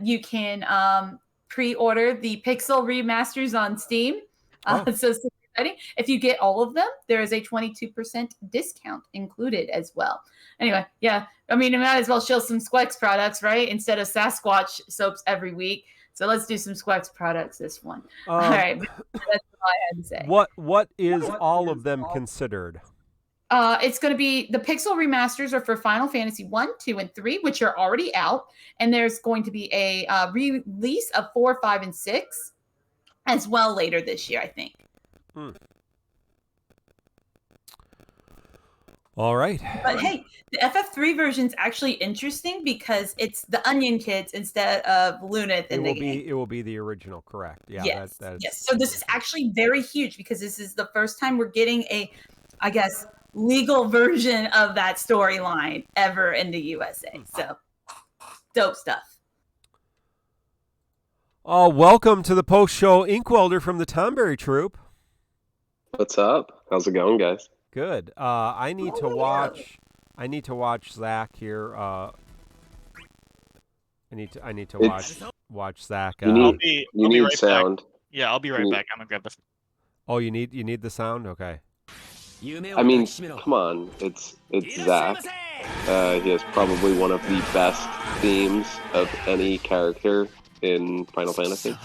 you can pre-order the Pixel remasters on Steam. So super exciting. If you get all of them, there is a 22% discount included as well. Anyway, yeah, I mean, I might as well show some Squex products, right? Instead of Sasquatch soaps every week. So let's do some Squex products this one. All right, that's all I had to say. What is all of them considered? It's going to be the Pixel remasters are for Final Fantasy 1, 2, and 3, which are already out. And there's going to be a release of 4, 5, and 6 as well later this year, I think. All right. But hey, the FF3 version is actually interesting because it's the Onion Kids instead of Lunith in the game. It will be the original, correct? Yeah. Yes. Yes. So this is actually very huge because this is the first time we're getting a, I guess, legal version of that storyline ever in the USA. So dope stuff. Welcome to the post-show Inkwelder from the Tonberry Troupe. What's up? How's it going, guys? Good. I need to watch Zach here. I need to watch Zach. You need right sound. Back. Yeah, I'll be right back. I'm gonna grab the. Oh, you need the sound? Okay. I mean, come on, it's Zach. He has probably one of the best themes of any character in Final Fantasy.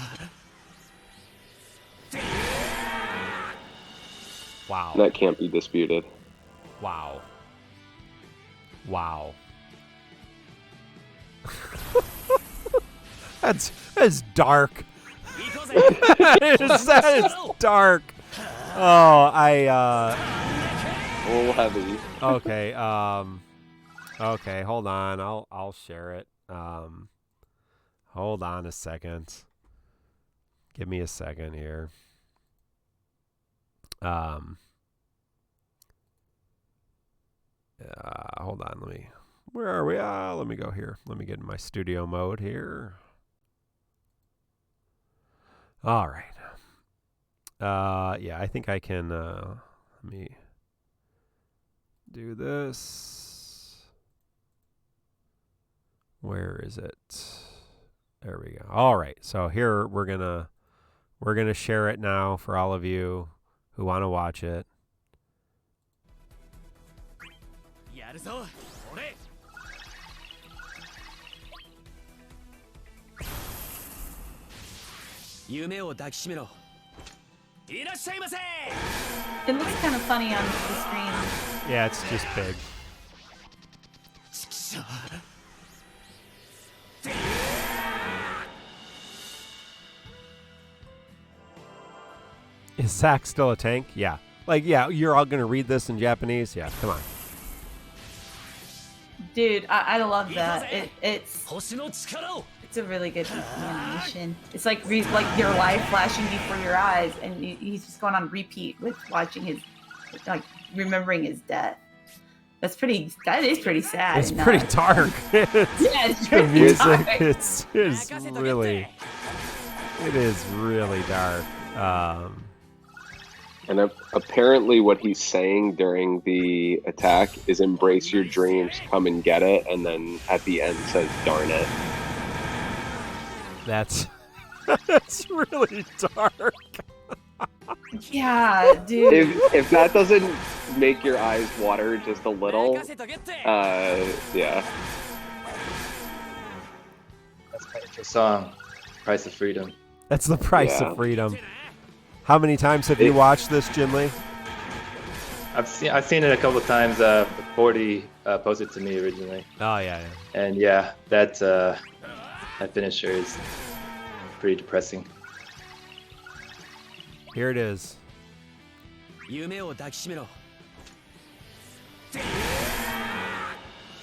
Wow. That can't be disputed. Wow. That's dark. that is dark. Oh, a little heavy. Okay. Okay. Hold on. I'll share it. Hold on a second. Give me a second here. Hold on. Where are we? Let me go here. Let me get in my studio mode here. All right. Yeah, I think I can, let me do this. Where is it? There we go. All right. So here we're going to share it now for all of you who want to watch it. It looks kind of funny on the screen. Yeah, it's just big. Is Zach still a tank? Yeah. Yeah, you're all going to read this in Japanese? Yeah, come on. Dude, I love that. It's a really good piece of animation. It's like your life flashing before your eyes, and he's just going on repeat with watching his, remembering his death. That is pretty sad. It's pretty dark. Yeah, it's pretty the music, dark. It is really dark. And apparently what he's saying during the attack is embrace your dreams, come and get it, and then at the end says, darn it. That's really dark. Yeah, dude. If that doesn't make your eyes water just a little, yeah. That's my intro song, Price of Freedom. That's the price of freedom. How many times have you watched this, Jinli? I've seen it a couple of times. 40 posted to me originally. Oh yeah. And yeah, that finisher is pretty depressing. Here it is.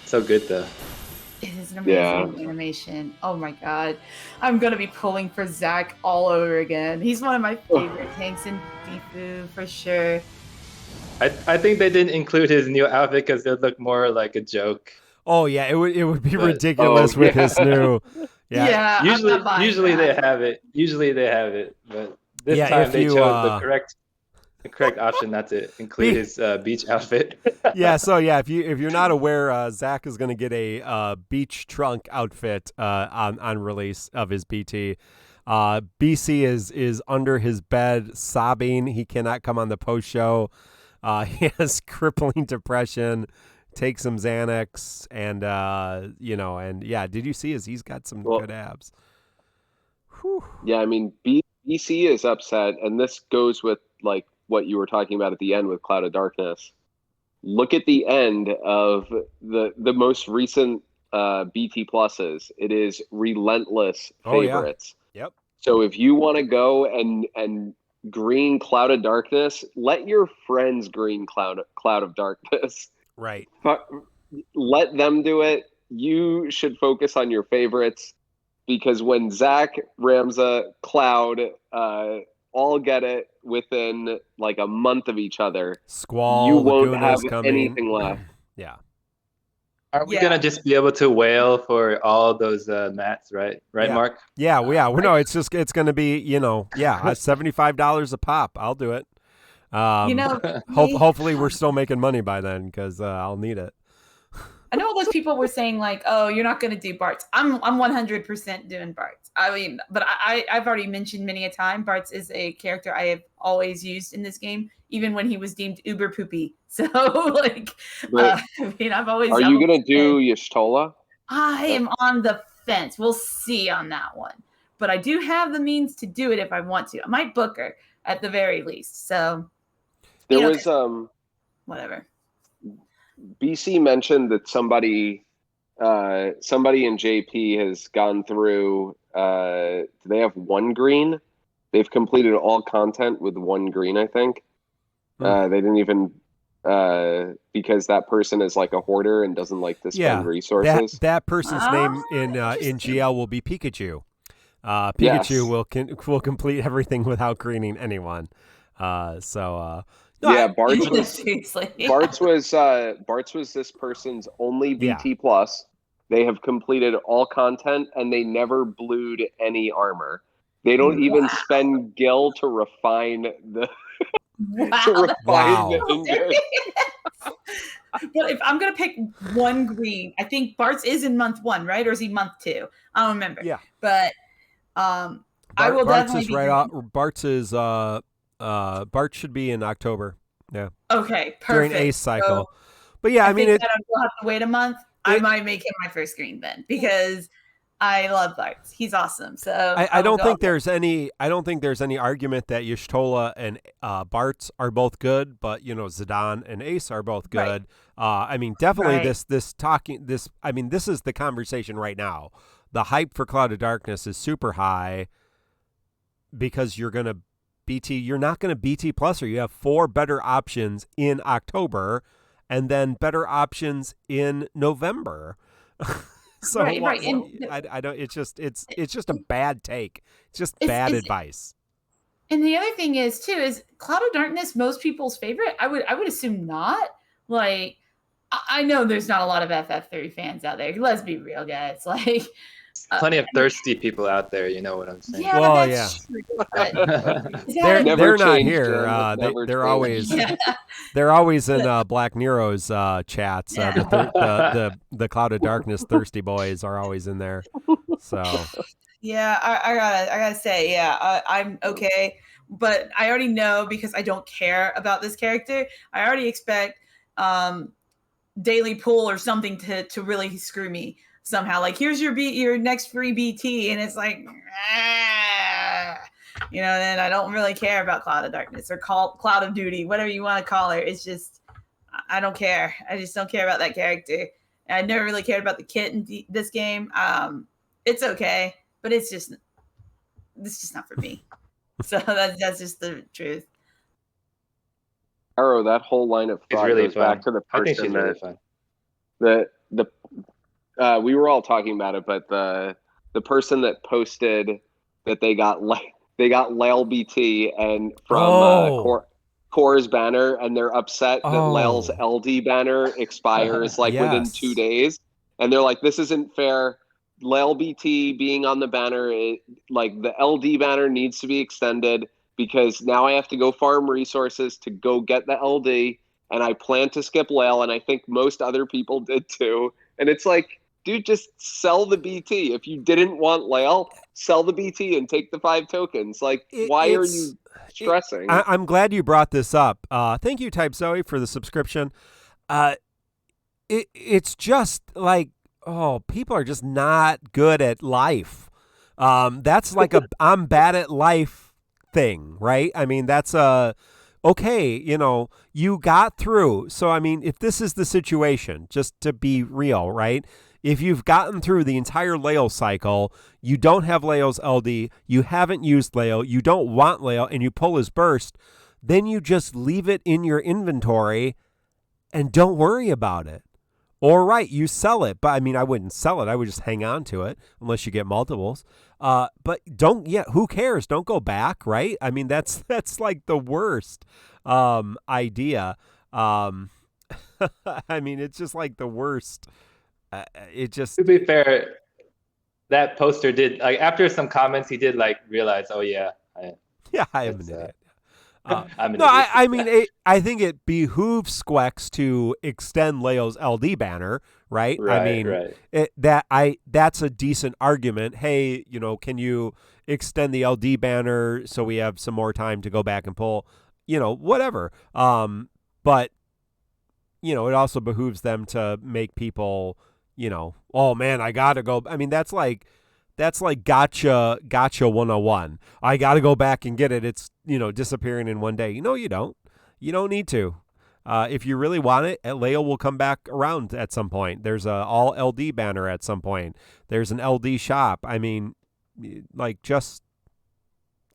So good though. It is an amazing animation. Oh my god. I'm going to be pulling for Zach all over again. He's one of my favorite tanks in DFFOO for sure. I think they didn't include his new outfit because it looked more like a joke. Oh yeah, it would be ridiculous with his new. Yeah. Usually they have it. But this time they chose the correct. the correct option not to include his beach outfit. Yeah, so if you're not aware, Zach is going to get a beach trunk outfit on release of his BT. BC is under his bed sobbing. He cannot come on the post show. He has crippling depression. Take some Xanax, and did you see he's got some good abs. Whew. Yeah, I mean, BC is upset, and this goes with like what you were talking about at the end with Cloud of Darkness. Look at the end of the most recent BT pluses. It is relentless favorites. Yep. So if you want to go and green Cloud of Darkness, let your friends green Cloud of Darkness. Right. Let them do it. You should focus on your favorites, because when Zach, Ramza, Cloud all get it within like a month of each other, Squall, you won't Laguna's have coming. anything left. Yeah. Are we gonna just be able to wail for all those mats, right? Right, yeah. Mark? Yeah, no, it's gonna be, $75 a pop. I'll do it. Hopefully we're still making money by then, because I'll need it. I know all those people were saying like, "Oh, you're not going to do Bartz." I'm 100% doing Bartz. I mean, but I've already mentioned many a time, Bartz is a character I have always used in this game, even when he was deemed uber poopy. So like, I've always. Are you going to do Y'shtola? I am on the fence. We'll see on that one, but I do have the means to do it if I want to. I might book her at the very least. So there was whatever. BC mentioned that somebody in JP has gone through. Do they have one green? They've completed all content with one green, I think. They didn't even because that person is like a hoarder and doesn't like to spend resources. That person's name in GL will be Pikachu. Pikachu will complete everything without greening anyone. Bartz was this person's only BT plus. They have completed all content, and they never blued any armor. They don't even spend gil to refine the the But if I'm gonna pick one green, I think Bartz is in month 1, right? Or is he month 2? I don't remember. Yeah. But I will definitely be Bartz is Bart should be in October. Yeah. Okay, perfect. During Ace cycle. So, but yeah, I mean, that I'll have to wait a month. I might make him my first green then, because I love Bart. He's awesome. So I don't think there's any argument that Y'shtola and Bartz are both good, but Zidane and Ace are both good. Right. I mean, definitely this is the conversation right now. The hype for Cloud of Darkness is super high, because you're not going to BT plus her. You have 4 better options in October, and then better options in November. So I don't. It's just a bad take. It's just bad advice. And the other thing is Cloud of Darkness most people's favorite. I would assume not. Like, I know there's not a lot of FF3 fans out there. Let's be real, guys. Like, plenty of thirsty people out there. You know what I'm saying? Yeah, well, true, they're not here. They're always they're always in Black Nero's chats. The Cloud of Darkness thirsty boys are always in there. So yeah, I gotta say, I'm okay, but I already know, because I don't care about this character. I already expect daily pull or something to really screw me somehow. Like, here's your next free BT, and it's like, then I don't really care about Cloud of Darkness or Cloud of Duty, whatever you want to call her. It's just, I don't care. I just don't care about that character. I never really cared about the kit in this game. It's okay, but it's just not for me. So that's just the truth. Arrow, that whole line of thought really goes fun. back to the person I think she's really fun. We were all talking about it, but the person that posted that they got Lail BT and from Core's banner, and they're upset that Lail's LD banner expires within 2 days, and they're like, this isn't fair. Lail BT being on the banner, the LD banner needs to be extended, because now I have to go farm resources to go get the LD, and I plan to skip Lail, and I think most other people did too. And it's like, dude, just sell the BT. If you didn't want Lail, sell the BT and take the 5 tokens. Like, why are you stressing? I'm glad you brought this up. Thank you, Type Zoe, for the subscription. It's just like, people are just not good at life. That's like a I'm bad at life thing, right? I mean, that's okay, you got through. So, I mean, if this is the situation, just to be real, right? If you've gotten through the entire Lail cycle, you don't have Lail's LD, you haven't used Lail, you don't want Lail, and you pull his burst, then you just leave it in your inventory and don't worry about it. Or right, you sell it. But I mean, I wouldn't sell it. I would just hang on to it unless you get multiples. But who cares? Don't go back, right? I mean, that's like the worst idea. I mean, it's just like the worst. To be fair, that poster did, like, after some comments, he did like realize, oh yeah, I am an idiot. I mean, I think it behooves Squex to extend Lail's LD banner, right? I mean, that's a decent argument. Hey, can you extend the LD banner so we have some more time to go back and pull, whatever. But it also behooves them to make people, oh man, I gotta go. I mean, that's like gotcha 101. I got to go back and get it. It's, disappearing in one day. No, you don't. You don't need to. If you really want it, Lail will come back around at some point. There's a all LD banner at some point. There's an LD shop. I mean, like, just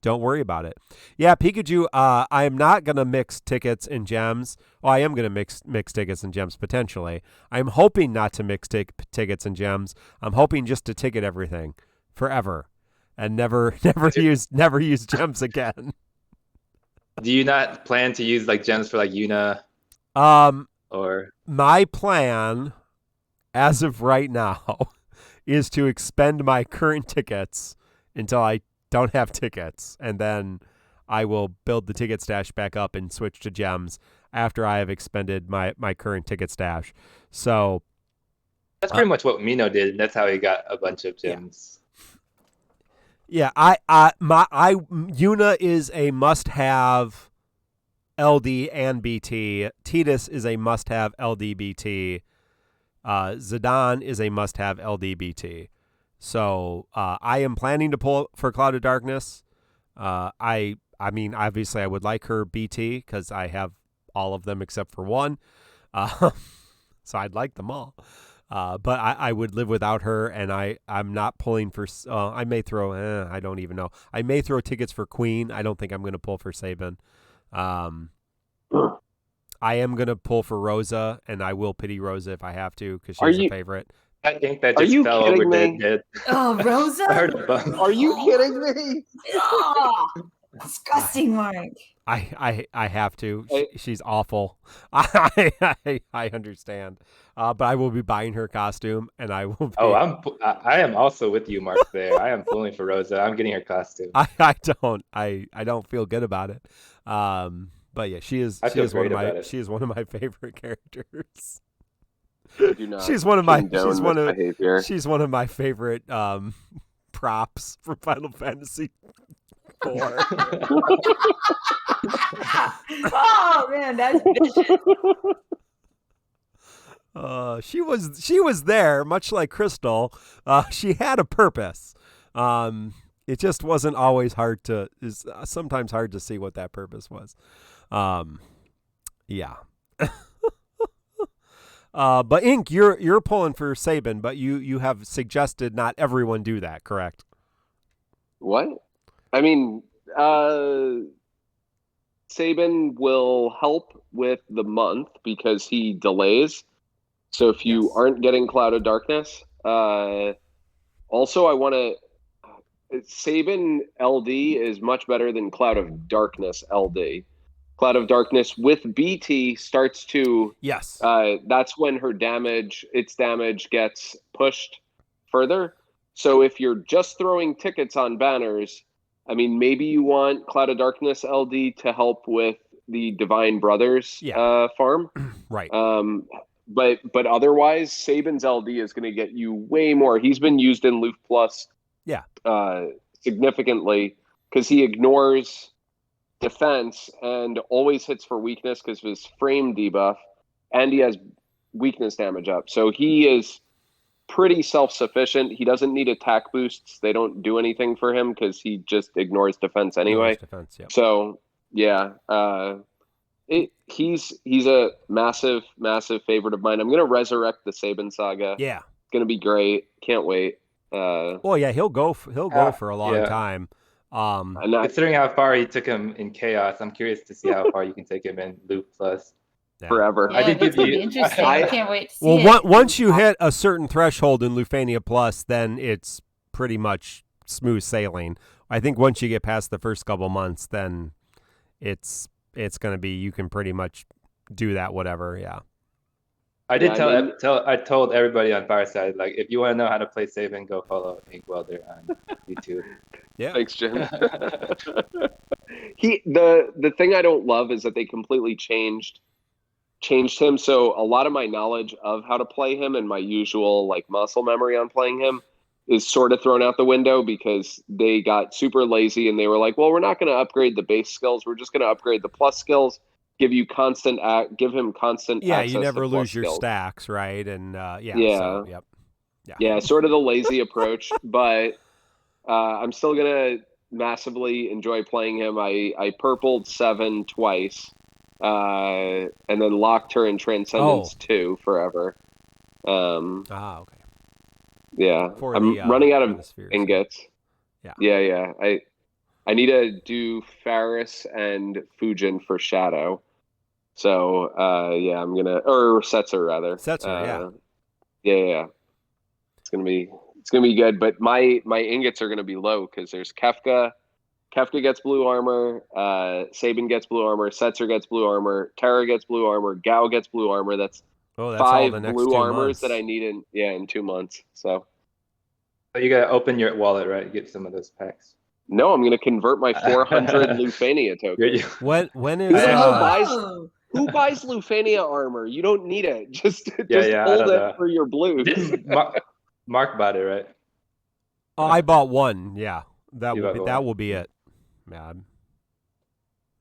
don't worry about it. Yeah, Pikachu, I am not going to mix tickets and gems. Well, I am going to mix tickets and gems potentially. I'm hoping not to mix tickets and gems. I'm hoping just to ticket everything forever and never use gems again. Do you not plan to use like gems for like Yuna? Or my plan as of right now is to expend my current tickets until I don't have tickets, and then I will build the ticket stash back up and switch to gems after I have expended my current ticket stash. So that's pretty much what Mino did. That's how he got a bunch of gems. Yeah, Yuna is a must-have LD and BT. Tidus is a must-have LD BT. Zidane is a must-have LD BT. So I am planning to pull for Cloud of Darkness. I mean, obviously, I would like her BT because I have all of them except for one. So I'd like them all. But I would live without her, and I'm not pulling for. I may throw. I don't even know. I may throw tickets for Queen. I don't think I'm going to pull for Sabin. I am going to pull for Rosa, and I will pity Rosa if I have to because she's a favorite. I think that just fell over dead. Oh, Rosa? Are you kidding me? Oh, disgusting, Mark. I have to. She's awful. I understand. But I will be buying her costume, and I will. I am also with you, Mark. There, I am pulling for Rosa. I'm getting her costume. I don't feel good about it. But yeah, she is one of my favorite characters. She's one of my favorite props for Final Fantasy 4. Oh man, that's vicious. She was there, much like Crystal. She had a purpose. It just wasn't always sometimes hard to see what that purpose was. Yeah. But Ink, you're pulling for Sabin, but you have suggested not everyone do that, correct? What? I mean, Sabin will help with the month because he delays. So if you aren't getting Cloud of Darkness, also I want to. Sabin LD is much better than Cloud of Darkness LD. Cloud of Darkness with BT starts to... Yes. That's when its damage gets pushed further. So if you're just throwing tickets on banners, I mean, maybe you want Cloud of Darkness LD to help with the Divine Brothers farm. Right. But otherwise, Sabin's LD is going to get you way more. He's been used in Loof Plus significantly because he ignores defense and always hits for weakness because of his frame debuff, and he has weakness damage up. So he is pretty self-sufficient. He doesn't need attack boosts. They don't do anything for him because he just ignores defense anyway. So yeah, he's a massive favorite of mine. I'm gonna resurrect the Sabin saga. Yeah, it's gonna be great. Can't wait. Well, yeah, he'll go for a long time. Considering how far he took him in Chaos, I'm curious to see how far you can take him in Loop Plus. Forever. Yeah, that's gonna be interesting. I can't wait to see it. Well, once you hit a certain threshold in Lufania Plus, then it's pretty much smooth sailing. I think once you get past the first couple months, then it's going to be, you can pretty much do that whatever. Yeah. I told everybody on Fireside, like, if you want to know how to play Sabin, go follow Inkwelder on YouTube. Yeah. Thanks, Jim. The thing I don't love is that they completely changed him, so a lot of my knowledge of how to play him and my usual like muscle memory on playing him is sort of thrown out the window because they got super lazy and they were like, well, we're not going to upgrade the base skills, we're just going to upgrade the plus skills, give him constant access you never to lose your skills. Stacks, right? And sort of the lazy approach, but I'm still going to massively enjoy playing him. I purpled 7 twice. And then locked her in Transcendence 2 forever. Okay. Yeah, I'm running out of ingots. Yeah. I need to do Faris and Fujin for Shadow. So I'm gonna, or Setzer rather. Setzer, yeah. It's gonna be good, but my ingots are gonna be low because there's Kefka. Kefka gets blue armor, Sabin gets blue armor, Setzer gets blue armor, Terra gets blue armor, Gao gets blue armor. That's 5 blue armors that I need in 2 months. So you gotta open your wallet, right? Get some of those packs. No, I'm gonna convert my 400 Lufania tokens. When is who buys Lufania armor? You don't need it. Just hold it for your blues. Mark bought it, right? Oh, I bought one. Yeah, that will be it. Yeah,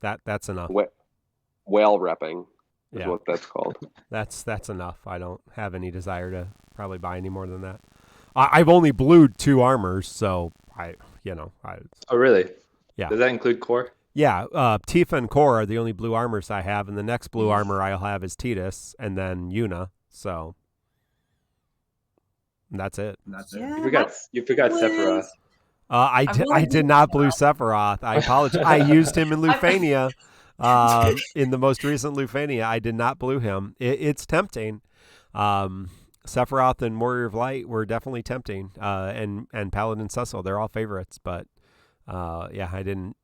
that's enough. Whale repping is what that's called. That's enough. I don't have any desire to probably buy any more than that. I've only blued 2 armors, so I. Oh, really? Yeah. Does that include core? Yeah, Tifa and Core are the only blue armors I have, and the next blue armor I'll have is Tidus, and then Yuna. So that's it. Yeah, you forgot Sephiroth. I did not blue Sephiroth. I apologize. I used him in Lufania. In the most recent Lufania, I did not blue him. It's tempting. Sephiroth and Warrior of Light were definitely tempting, and Paladin Cecil, they're all favorites, but I didn't.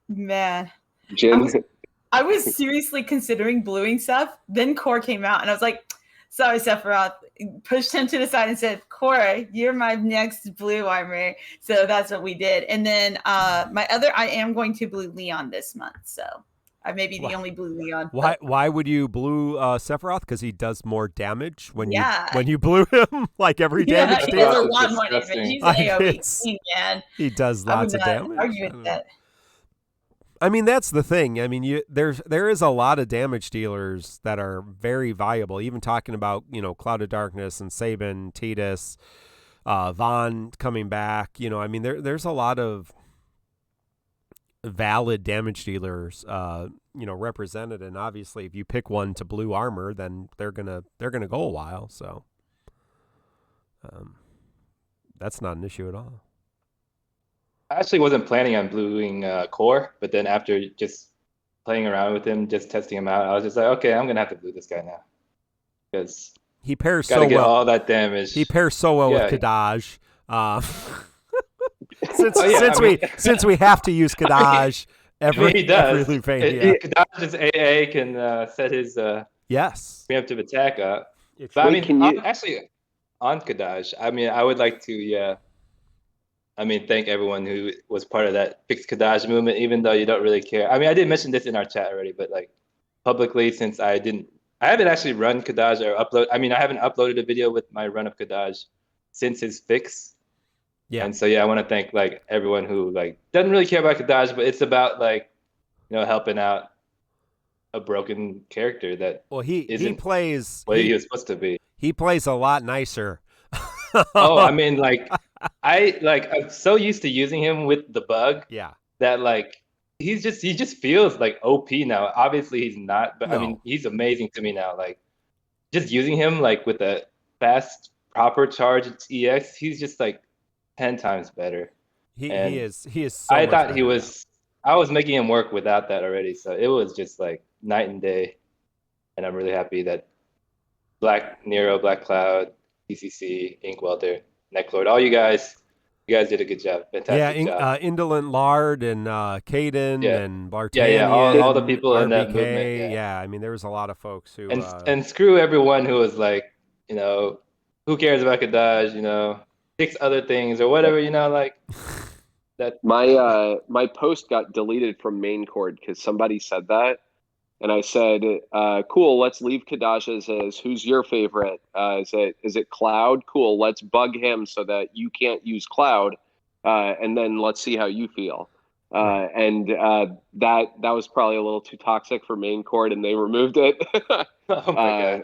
Man, Jim, I was seriously considering bluing stuff. Then Core came out, and I was like, "Sorry, Sephiroth." Pushed him to the side and said, "Core, you're my next blue armor." So that's what we did. And then I am going to blue Leon this month, so. I may be the only blue Leon. Why would you blue Sephiroth? Because he does more damage when you blue him, like every damage deal. He does a lot more damage. He's an AoE king, man. He does lots of damage. Argue with that. I mean, that's the thing. I mean, there is a lot of damage dealers that are very viable. Even talking about Cloud of Darkness and Sabin, Tidus, Vaughn coming back. I mean, there's a lot of valid damage dealers represented, and obviously if you pick one to blue armor, then they're gonna go a while, so that's not an issue at all. I actually wasn't planning on bluing Core, but then after just playing around with him, just testing him out, I was just like, okay, I'm gonna have to blue this guy now because he pairs so well. Get all that damage. He pairs so well with Kadaj. Since we have to use Kadaj every Lufania. Kadaj's AA can set his preemptive attack up. But actually on Kadaj, I mean, I would like to thank everyone who was part of that Fix Kadaj movement, even though you don't really care. I mean, I did mention this in our chat already, but like publicly, since I haven't actually run Kadaj or upload. I mean, I haven't uploaded a video with my run of Kadaj since his fix. Yeah. And so, yeah, I want to thank like everyone who like doesn't really care about Kadaj, but it's about like, helping out a broken character that he plays what he was supposed to be. He plays a lot nicer. Oh, I mean, like I'm so used to using him with the bug. Yeah. That like he just feels like OP now. Obviously he's not, but No. I mean he's amazing to me now. Like just using him like with a fast proper charge EX, he's just like 10 times better. He is so I much thought better he was now. I was making him work without that already, so it was just like night and day. And I'm really happy that Black Nero, Black Cloud, TCC, Inkwelder, Necklord, all you guys did a good job. Fantastic job. Indolent Lard and Caden and Bartanian. Yeah, all the people in that movement. Yeah, I mean, there was a lot of folks who... And screw everyone who was like, who cares about Kadaj, 6 other things or whatever, like... that. My post got deleted from main cord because somebody said that. And I said, cool, let's leave Kadaj as who's your favorite? Is it Cloud? Cool, let's bug him so that you can't use Cloud, and then let's see how you feel. And that was probably a little too toxic for main cord, and they removed it. Oh my god!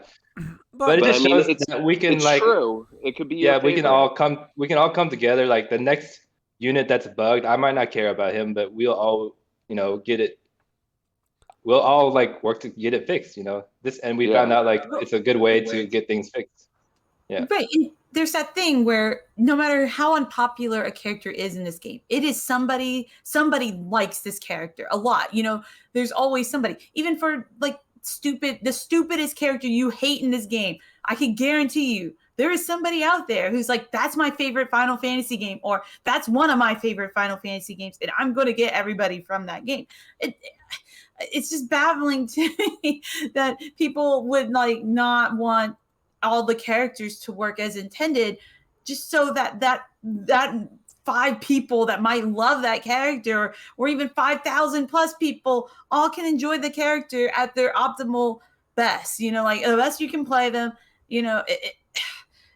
But it just shows that we can it's true. It could be your we can all come together. Like the next unit that's bugged, I might not care about him, but we'll all get it. We'll all like work to get it fixed, and we found out like it's a good way to get things fixed. Yeah. Right. And there's that thing where no matter how unpopular a character is in this game, it is somebody likes this character a lot. There's always somebody, even for like the stupidest character you hate in this game. I can guarantee you there is somebody out there who's like, that's my favorite Final Fantasy game, or that's one of my favorite Final Fantasy games, and I'm going to get everybody from that game. It's just baffling to me that people would like not want all the characters to work as intended, just so that 5 people that might love that character, or even 5,000 plus people, all can enjoy the character at their optimal best. Like the best you can play them.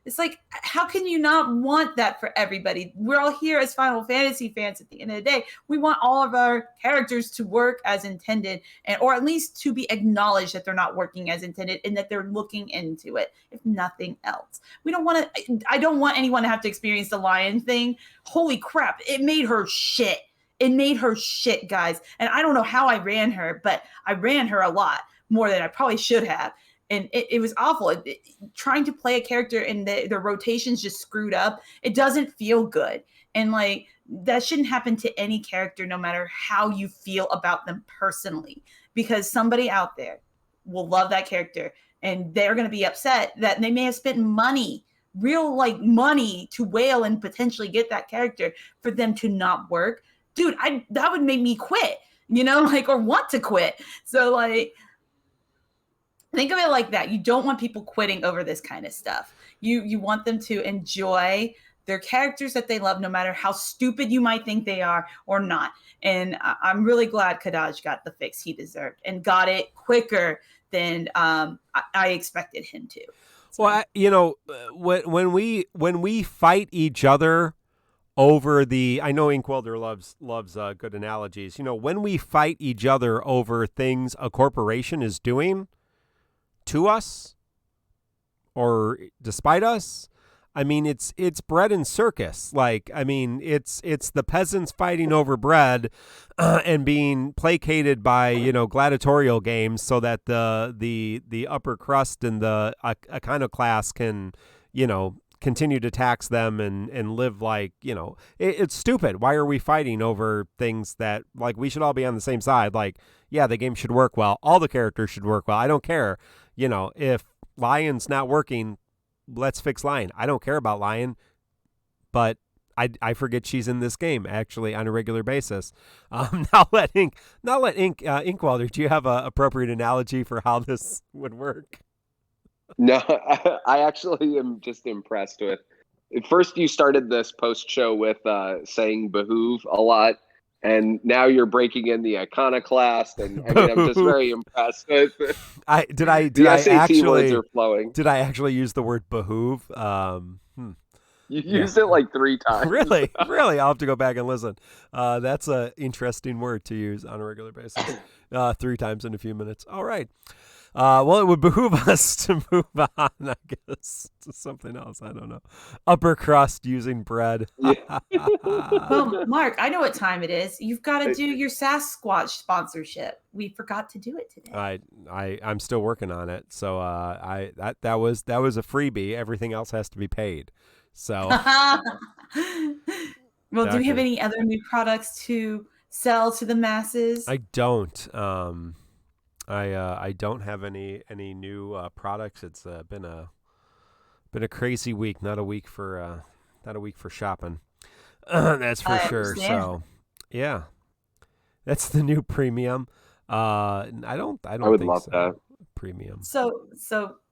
It's like, how can you not want that for everybody? We're all here as Final Fantasy fans at the end of the day. We want all of our characters to work as intended, or at least to be acknowledged that they're not working as intended and that they're looking into it, if nothing else. I don't want anyone to have to experience the lion thing. Holy crap, it made her shit. It made her shit, guys. And I don't know how I ran her, but I ran her a lot more than I probably should have. And it was awful. Trying to play a character and the rotations just screwed up. It doesn't feel good. And like that shouldn't happen to any character, no matter how you feel about them personally, because somebody out there will love that character and they're going to be upset that they may have spent real money to whale and potentially get that character for them to not work. Dude, that would make me quit, or want to quit. So like, think of it like that. You don't want people quitting over this kind of stuff. You want them to enjoy their characters that they love, no matter how stupid you might think they are or not. And I'm really glad Kadaj got the fix he deserved and got it quicker than I expected him to. So. Well, when we fight each other over I know Inkwelder loves good analogies. When we fight each other over things a corporation is doing to us or despite us, I mean, it's bread and circus. Like, I mean, it's the peasants fighting over bread and being placated by, gladiatorial games so that the upper crust and the iconoclast can, continue to tax them and live like, it's stupid. Why are we fighting over things that, like, we should all be on the same side? Like, yeah, the game should work well. All the characters should work well. I don't care. If Lion's not working, let's fix Lion. I don't care about Lion, but I forget she's in this game actually on a regular basis. Now let Inkwelder, do you have an appropriate analogy for how this would work? No, I actually am just impressed with at first you started this post show with saying behoove a lot, and now you're breaking in the iconoclast, and I mean, I'm just very impressed with the SAT words are flowing. Did I actually use the word behoove? You used it like 3 times. Really? I'll have to go back and listen. That's an interesting word to use on a regular basis. 3 times in a few minutes. All right. Well, it would behoove us to move on, I guess, to something else. I don't know. Upper crust using bread. Yeah. Well, Mark, I know what time it is. You've got to do your Sasquatch sponsorship. We forgot to do it today. I'm still working on it. So that was a freebie. Everything else has to be paid. So. Well, do we have any other new products to sell to the masses? I don't. I don't have any new products. It's been a crazy week. Not a week for shopping. That's for sure. Understand. So, yeah, that's the new premium. I would love so. that. Premium. So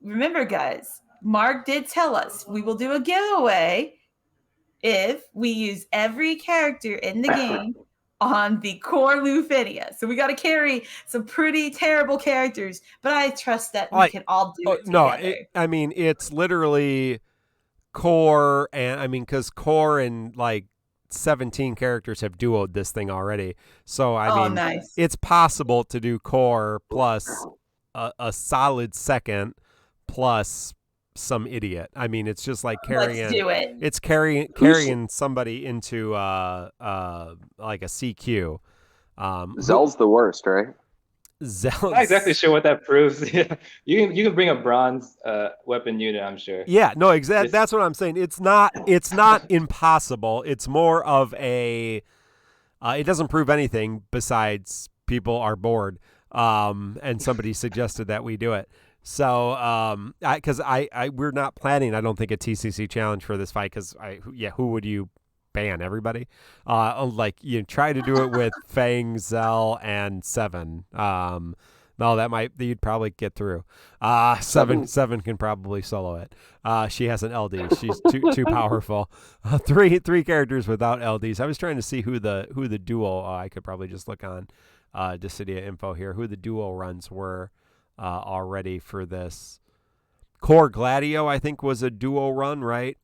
remember, guys, Mark did tell us we will do a giveaway if we use every character in the game on the core Lufinia. So we got to carry some pretty terrible characters, but I trust that we can all do it together. No, it's literally core, and because core and like 17 characters have duoed this thing already. So nice. It's possible to do core plus a solid second plus some idiot. It's just like carrying. Let's do it. It's carrying somebody into like a CQ. Zell's the worst, right? Zell's... I'm not exactly sure what that proves. Yeah, you can bring a bronze weapon unit, I'm sure. Yeah, no, exactly. That's what I'm saying. It's not impossible. It's more of a. It doesn't prove anything besides people are bored. And somebody suggested that we do it. So, because we're not planning, I don't think, a TCC challenge for this fight, because who would you ban? Everybody? Like you try to do it with Fang, Zell, and Seven. No, you'd probably get through. Seven can probably solo it. She has an LD. She's too powerful. Three characters without LDs. I was trying to see who the duo. I could probably just look on Dissidia info here. Who the duo runs were. Already for this. Core Gladio, I think, was a duo run, right?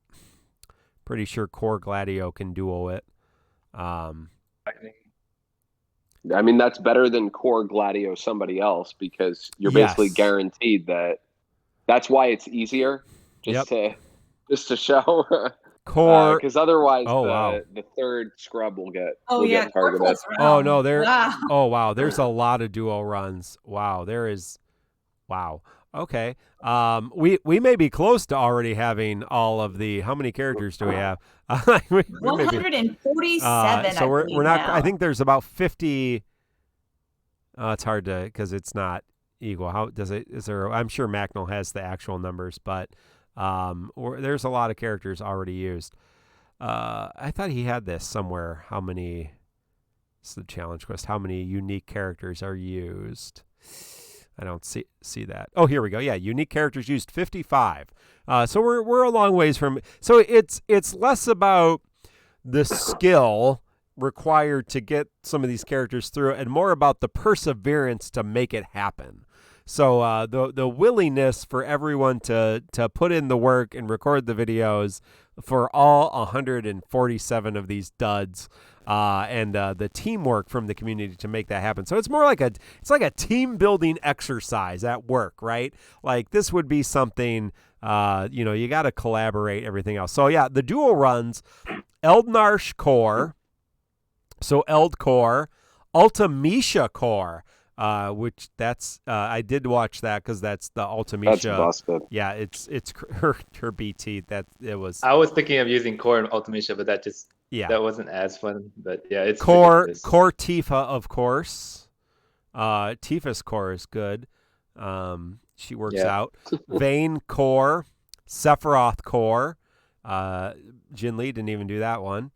Pretty sure Core Gladio can duo it. That's better than Core Gladio somebody else, because you're basically guaranteed that. That's why it's easier, just to show. Core, because otherwise the third scrub will get targeted. Oh no, there's a lot of duo runs. Wow, there is. Wow. Okay. We may be close to already having all of the. How many characters do we have? 147. So we're not. Now. I think there's about 50. It's hard to, because it's not equal. How does it? Is there? I'm sure Macnell has the actual numbers, but there's a lot of characters already used. I thought he had this somewhere. How many? It's the challenge quest. How many unique characters are used? I don't see that. Oh, here we go. Yeah, unique characters used 55. So we're a long ways from. So it's less about the skill required to get some of these characters through, and more about the perseverance to make it happen. So the willingness for everyone to put in the work and record the videos for all 147 of these duds. And the teamwork from the community to make that happen. So it's more like a team building exercise at work, right? Like this would be something, you got to collaborate, everything else. So yeah, the dual runs, Eldnarsh Core, so Eld Core, Ultimecia Core, which that's I did watch that because that's the Ultimecia. That's busted. Yeah, it's her BT that it was. I was thinking of using Core and Ultimecia, but that wasn't as fun. But yeah, it's Core Tifa, of course. Tifa's Core is good. She works out. Vayne Core, Sephiroth Core. Jin Lee didn't even do that one.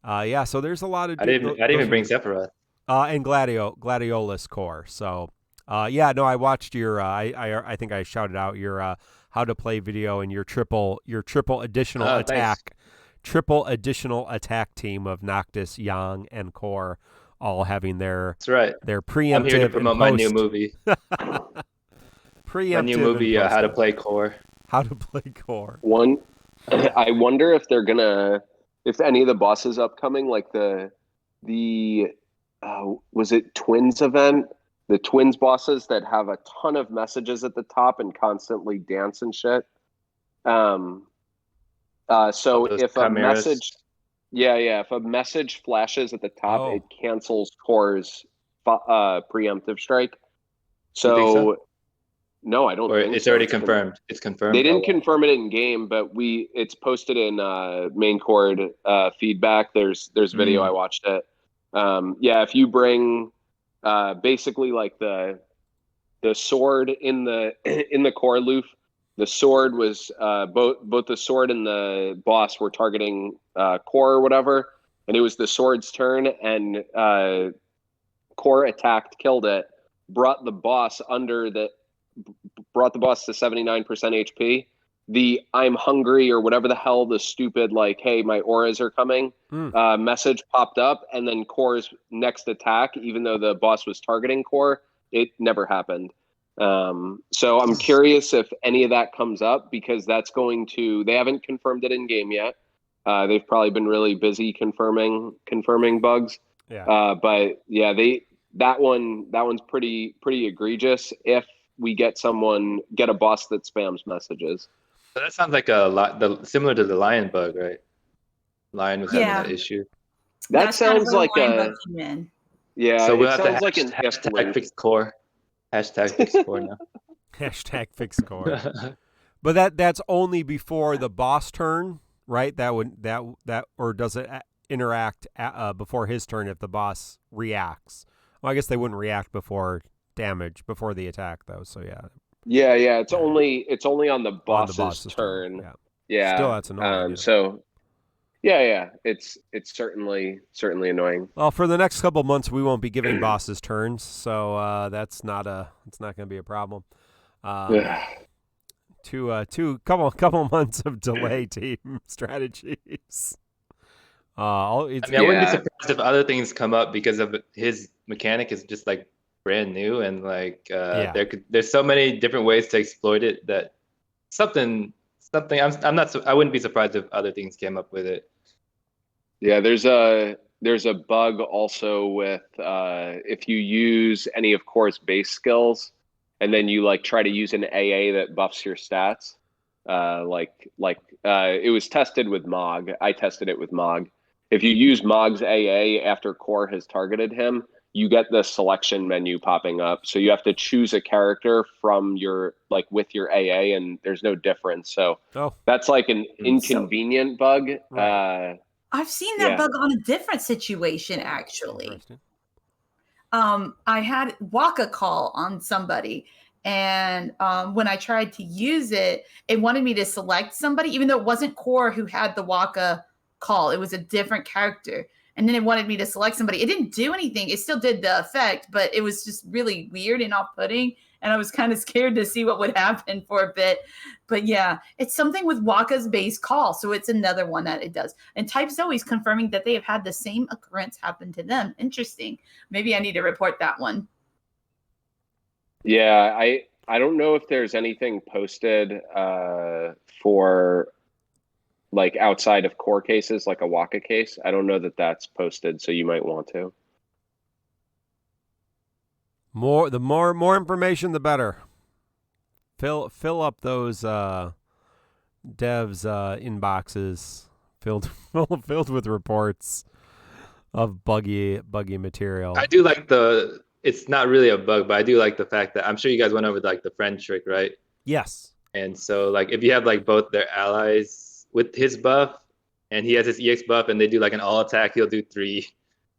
So there's a lot of. I didn't even bring Sephiroth. And Gladiolus Core. So, I watched your. I think I shouted out your how to play video and your triple additional attack. Thanks. Triple additional attack team of Noctis, Yang, and Core all having their That's right. preemptive. I'm here to promote my new movie. Preemptive. My new movie, How to Play Core. How to play Core. I wonder if they're gonna, if any of the bosses upcoming, like the was it Twins event? The Twins bosses that have a ton of messages at the top and constantly dance and shit. So if chimeras. if a message flashes at the top, it cancels Core's preemptive strike. So, you think so? No, I don't think it's so. already confirmed. It's confirmed. They didn't confirm it in game, but it's posted in main chord feedback. There's video. I watched it. If you bring basically like the sword in the core loop, the sword was both the sword and the boss were targeting Core or whatever, and it was the sword's turn, and Core attacked, killed it, brought the boss to 79% HP. The I'm hungry or whatever the hell the stupid like, hey, my auras are coming message popped up, and then Core's next attack, even though the boss was targeting Core, it never happened. So I'm curious if any of that comes up, because that's going to, they haven't confirmed it in game yet. They've probably been really busy confirming bugs. Yeah. But yeah, that one's pretty egregious if we get a boss that spams messages. So that sounds like similar to the lion bug, right? Lion was having that issue. That sounds like a yeah. So we'll it have sounds to like an hashtag fix core. Hashtag fix core now. Hashtag fix core. But that's only before the boss turn, right? Or does it interact before his turn if the boss reacts? Well, I guess they wouldn't react before the attack though. So yeah. Yeah. It's only on the boss's turn. Yeah. Still, that's annoying. So. Yeah, it's certainly annoying. Well, for the next couple months, we won't be giving bosses turns, so it's not going to be a problem. Couple months of delay team strategies. I wouldn't be surprised if other things come up, because of his mechanic is just like brand new, and like there's so many different ways to exploit it that something. I wouldn't be surprised if other things came up with it. Yeah, there's a bug also with if you use any of Core's base skills and then you like try to use an AA that buffs your stats. It was tested with Mog. I tested it with Mog. If you use Mog's AA after Core has targeted him, you get the selection menu popping up. So you have to choose a character from with your AA, and there's no difference. So that's like an inconvenient bug. Right. I've seen that bug on a different situation, actually. I had Waka call on somebody, and when I tried to use it, it wanted me to select somebody, even though it wasn't Core who had the Waka call. It was a different character. And then it wanted me to select somebody. It didn't do anything. It still did the effect, but it was just really weird and off-putting. And I was kind of scared to see what would happen for a bit. But yeah, it's something with Waka's base call. So it's another one that it does. And Type Zoe's confirming that they have had the same occurrence happen to them. Interesting. Maybe I need to report that one. Yeah, I don't know if there's anything posted for like outside of Core cases, like a Waka case. I don't know that that's posted, so you might want to. The more information, the better. Fill up those devs' inboxes filled with reports of buggy material. I do like it's not really a bug, but I do like the fact that I'm sure you guys went over like the friend trick, right? Yes. And so like if you have like both their allies with his buff, and he has his EX buff, and they do like an all attack, he'll do three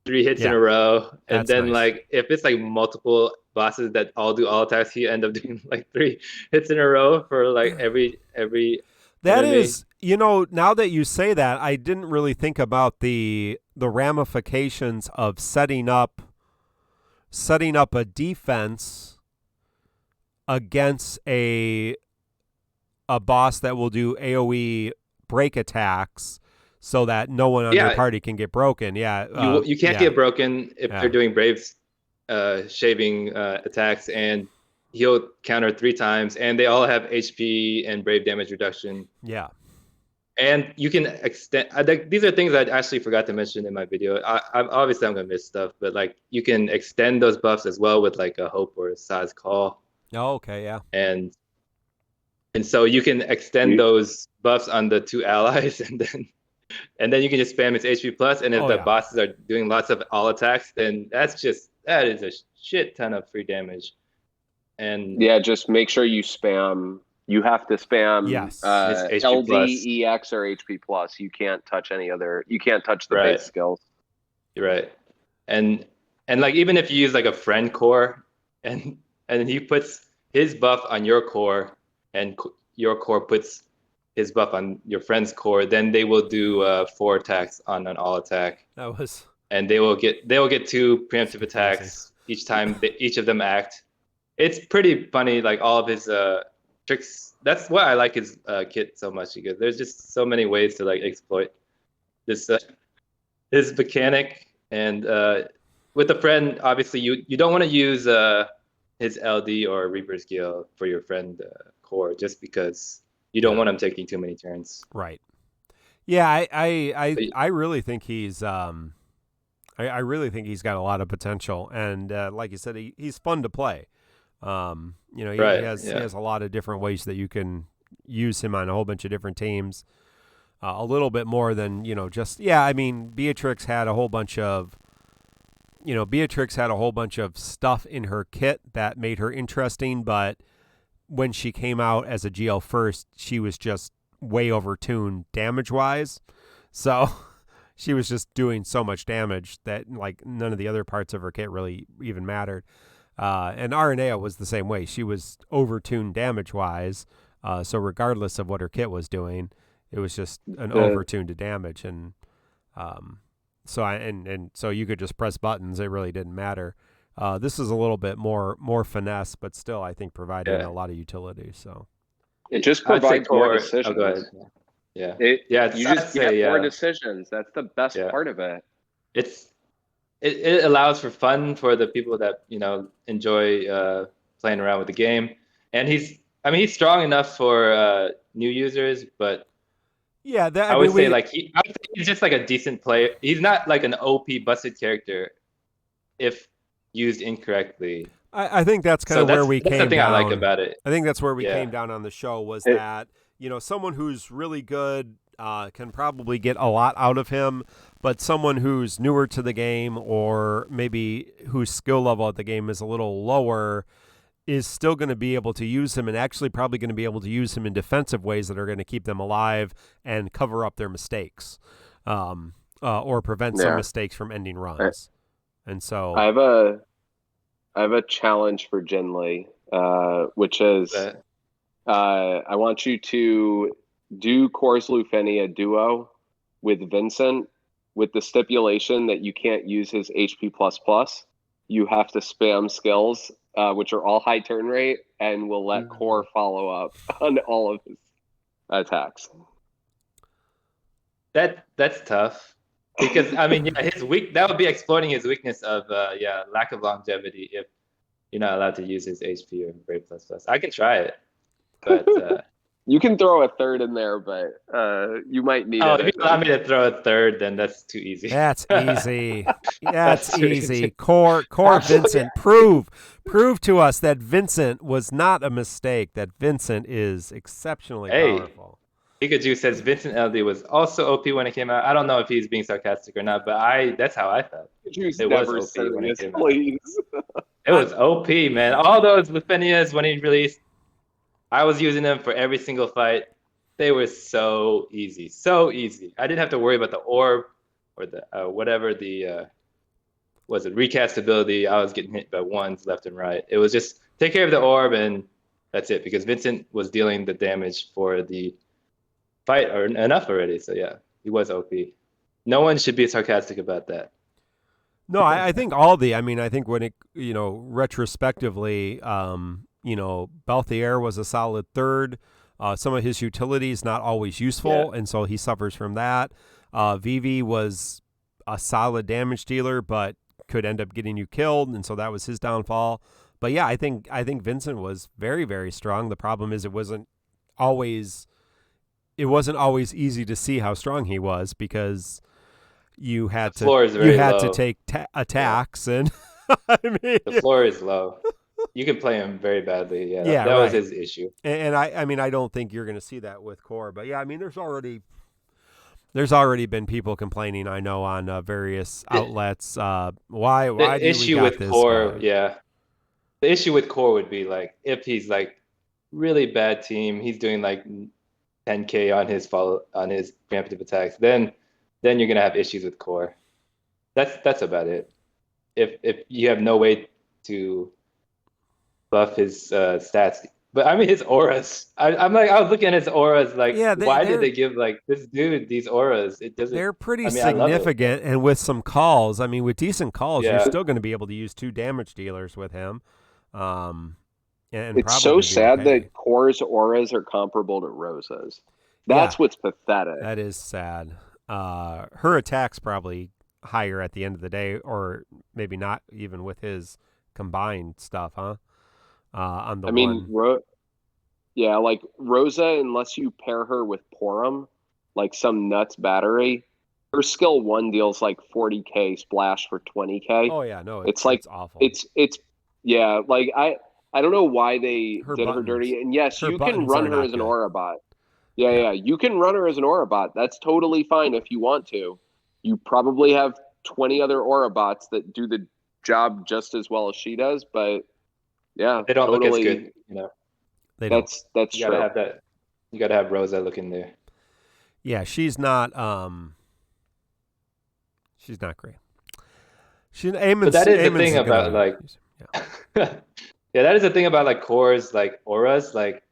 hits in a row. And That's then nice. like if it's like multiple bosses that all do all attacks, he end up doing like 3 hits in a row for like every That enemy. is, now that you say that, I didn't really think about the ramifications of setting up a defense against a a boss that will do AoE break attacks so that no one on your party can get broken. Yeah. You can't get broken if they're doing Brave's shaving attacks, and he'll counter 3 times, and they all have HP and Brave damage reduction. Yeah. And you can extend. These are things I actually forgot to mention in my video. Obviously I'm gonna miss stuff, but like you can extend those buffs as well with like a Hope or a Saz Call. Oh, okay, yeah. And so you can extend those buffs on the 2 allies, and then you can just spam its HP plus. And if the bosses are doing lots of all attacks, then that is a shit ton of free damage. And yeah, just make sure you spam. You have to spam LD, EX, or HP plus. You can't touch any other. You can't touch the base skills. You're right. And like even if you use like a friend core, and he puts his buff on your core, and your core puts his buff on your friend's core, then they will do 4 attacks on an all attack. And they will get 2 preemptive attacks each time each of them act. It's pretty funny, like all of his tricks. That's why I like his kit so much, because there's just so many ways to like exploit this his mechanic. And with a friend, obviously you don't want to use his LD or Reaper's Gale for your friend core, just because you don't want him taking too many turns. Right. Yeah, I really think he's I really think he's got a lot of potential, and like you said, he's fun to play. He has a lot of different ways that you can use him on a whole bunch of different teams. A little bit more than Beatrix had a whole bunch of stuff in her kit that made her interesting, but when she came out as a GL first, she was just way overtuned damage wise. So she was just doing so much damage that like none of the other parts of her kit really even mattered. And Aranea was the same way. She was overtuned damage wise. So regardless of what her kit was doing, it was just an overtune to damage. And so you could just press buttons. It really didn't matter. This is a little bit more finesse, but still I think providing a lot of utility. So it just provides more decisions. Oh, go ahead. Yeah. You just get more decisions. That's the best part of it. It allows for fun for the people that enjoy playing around with the game, and he's strong enough for new users, but I would say he's just like a decent player. He's not like an OP busted character if used incorrectly. I think that's kind of where we came down. That's the thing I like about it. I think that's where we came down on the show was that someone who's really good can probably get a lot out of him, but someone who's newer to the game or maybe whose skill level at the game is a little lower is still going to be able to use him, and actually probably going to be able to use him in defensive ways that are going to keep them alive and cover up their mistakes, or prevent some mistakes from ending runs. And so I have a challenge for Jinli, which is I want you to do Kors Lufenia duo with Vincent, with the stipulation that you can't use his HP plus. You have to spam skills, which are all high turn rate, and we'll let Core follow up on all of his attacks. That's tough, because that would be exploiting his weakness of lack of longevity if you're not allowed to use his HP or Brave plus. I can try it, but you can throw a third in there, but you might need it. If you allow me to throw a third, then that's too easy. That's easy. That's easy. Core Vincent, prove to us that Vincent was not a mistake, that Vincent is exceptionally powerful. Pikachu says Vincent LD was also OP when it came out. I don't know if he's being sarcastic or not, but that's how I felt. It was OP when it came out. It was OP, man. All those Lufenias when he released, I was using them for every single fight. They were so easy. So easy. I didn't have to worry about the orb or the whatever the recast ability. I was getting hit by ones left and right. It was just take care of the orb and that's it, because Vincent was dealing the damage for the fight or enough already. So yeah, he was OP. No one should be sarcastic about that. No, I think I think when it, retrospectively, Balthier was a solid third. Some of his utility is not always useful, and so he suffers from that. Vivi was a solid damage dealer, but could end up getting you killed, and so that was his downfall. But yeah, I think Vincent was very, very strong. The problem is it wasn't always easy to see how strong he was, because you had to take attacks, and I mean, the floor is low. You can play him very badly. Yeah, that was his issue. And I mean, I don't think you're going to see that with core, but yeah, I mean, there's already been people complaining, I know, on various outlets. Why the do issue we got with this core? guy? Yeah, the issue with core would be like if he's like really bad team, he's doing like 10K on his preemptive attacks, then you're gonna have issues with core. That's about it. If you have no way to buff his stats, but I mean his auras. I was looking at his auras like, why did they give like this dude these auras? It doesn't. They're pretty significant, and with some calls, I mean, with decent calls, you're still going to be able to use 2 damage dealers with him. And it's so sad that Core's auras are comparable to Rosa's. That's what's pathetic. That is sad. Her attack's probably higher at the end of the day, or maybe not even with his combined stuff, huh? On the like Rosa, unless you pair her with Porum, like some nuts battery, her skill 1 deals like 40k splash for 20k. Oh yeah, no, it's like awful. It's like I don't know why they did her dirty. And yes, you can run her as an aura bot. Yeah, you can run her as an aura bot. That's totally fine if you want to. You probably have 20 other aura bots that do the job just as well as she does, but yeah, they don't look as good, you know. That's you gotta have that. You gotta have Rosa looking there. Yeah, she's not great. But that is the thing about like that is the thing about like Core's like auras. Like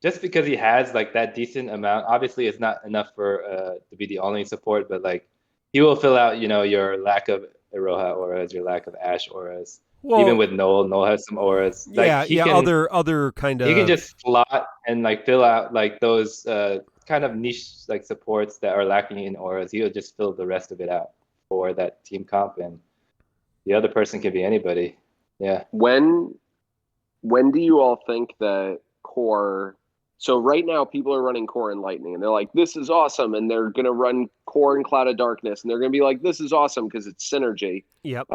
just because he has like that decent amount, obviously it's not enough for to be the only support, but like he will fill out, you know, your lack of Iroha auras, your lack of Ash auras. Well, even with Noel has some auras. Like, other kind of. He can just slot and like fill out like those kind of niche like supports that are lacking in auras. He'll just fill the rest of it out for that team comp, and the other person can be anybody. Yeah. When do you all think that Core? So right now people are running Core and Lightning, and they're like, "This is awesome," and they're gonna run Core and Cloud of Darkness, and they're gonna be like, "This is awesome" because it's synergy. Yep.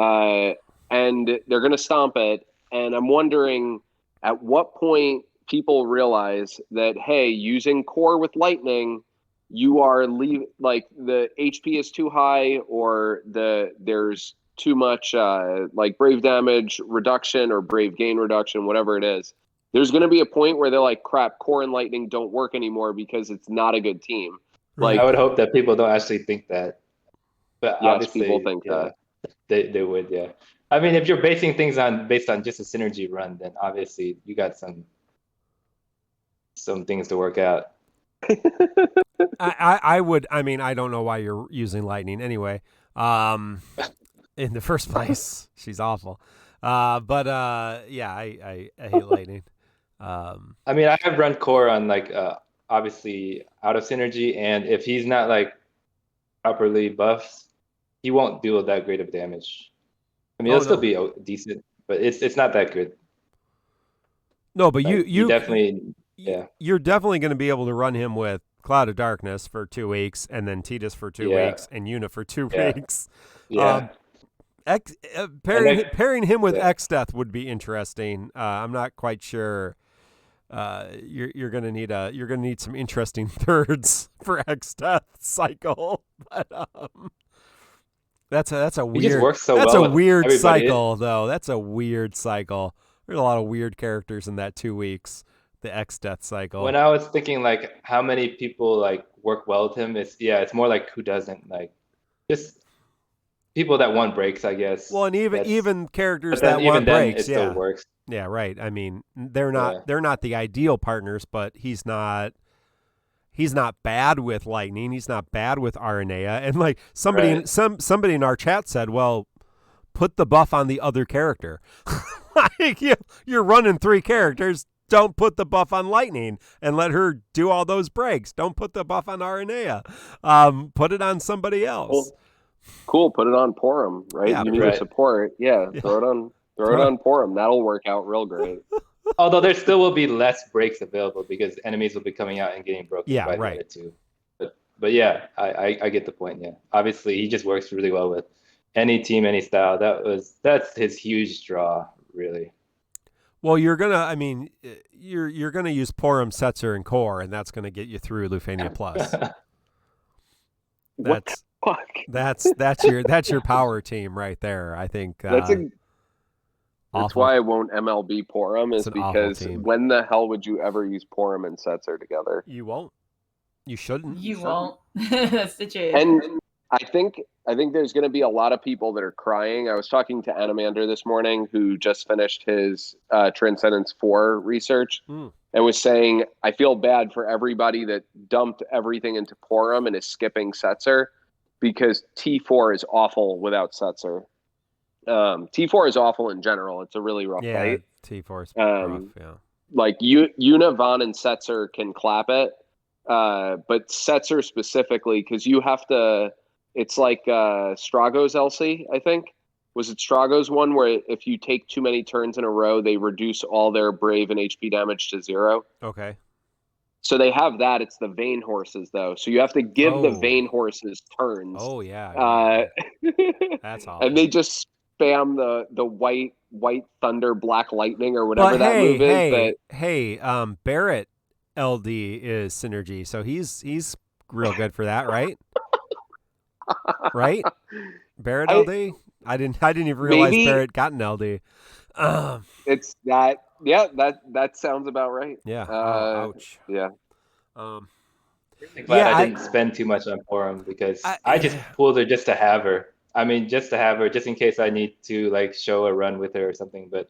And they're going to stomp it. And I'm wondering at what point people realize that, hey, using Core with Lightning, you are like the HP is too high, or there's too much like Brave damage reduction or Brave gain reduction, whatever it is. There's going to be a point where they're like, crap, Core and Lightning don't work anymore because it's not a good team. Like, I would hope that people don't actually think that. But yes, obviously, people think that. They would, yeah. I mean, if you're basing things based on just a synergy run, then obviously you got some things to work out. I would. I mean, I don't know why you're using Lightning anyway. In the first place, she's awful. But yeah, I hate Lightning. I mean, I have run Core on like obviously out of synergy, and if he's not like properly buffed, he won't deal that great of damage. I mean, it'll still be decent, but it's not that good. No, but like, you definitely, you're definitely going to be able to run him with Cloud of Darkness for 2 weeks, and then Tidus for 2 weeks, and Una for 2 weeks. Yeah. Pairing him with XDeath would be interesting. I'm not quite sure. You're gonna need some interesting thirds for XDeath cycle, but That's a weird. That's a weird cycle, though. That's a weird cycle. There's a lot of weird characters in that 2 weeks. The XDeath cycle. When I was thinking like how many people like work well with him, it's more like who doesn't, like just people that want breaks, I guess. Well, and even characters that want breaks, it still works. Yeah, right. I mean, they're not the ideal partners, but he's not bad with Lightning. He's not bad with Aranea. And like somebody in our chat said, well, put the buff on the other character. Like you're running 3 characters. don't put the buff on Lightning and let her do all those breaks. Don't put the buff on Aranea. Put it on somebody else. Cool. Put it on Porum, right? Yeah, you need support. Yeah, throw it on Porum. That'll work out real great. Although there still will be less breaks available because enemies will be coming out and getting broken by the other two. But yeah, I get the point. Yeah, obviously he just works really well with any team, any style. That's his huge draw, really. Well, you're gonna use Porum, Setzer, and Core, and that's gonna get you through Lufania Plus. That's your power team right there. I think that's why I won't MLB Porum is because when the hell would you ever use Porum and Setzer together? You won't. You shouldn't. You won't. That's the truth. And I think there's going to be a lot of people that are crying. I was talking to Anomander this morning, who just finished his Transcendence 4 research, and was saying, I feel bad for everybody that dumped everything into Porum and is skipping Setzer, because T4 is awful without Setzer. T4 is awful in general. It's a really rough fight. T4 is rough, yeah. Like, Yuna, Von, and Setzer can clap it, but Setzer specifically, because you have to... It's like Strago's LC, I think. Was it Strago's one where if you take too many turns in a row, they reduce all their Brave and HP damage to 0? Okay. So they have that. It's the Vayne horses, though. So you have to give the Vayne horses turns. Oh, yeah. That's awesome. And they just spam the white thunder, black lightning, or whatever move is. Barrett LD is synergy, so he's real good for that, right? Right? Barrett LD? I didn't even realize Barrett got an LD. It's that. Yeah, that sounds about right. Yeah. Ouch. Yeah. I'm glad I didn't spend too much on Porum because I just pulled her just to have her. I mean, just to have her, just in case I need to like show a run with her or something. But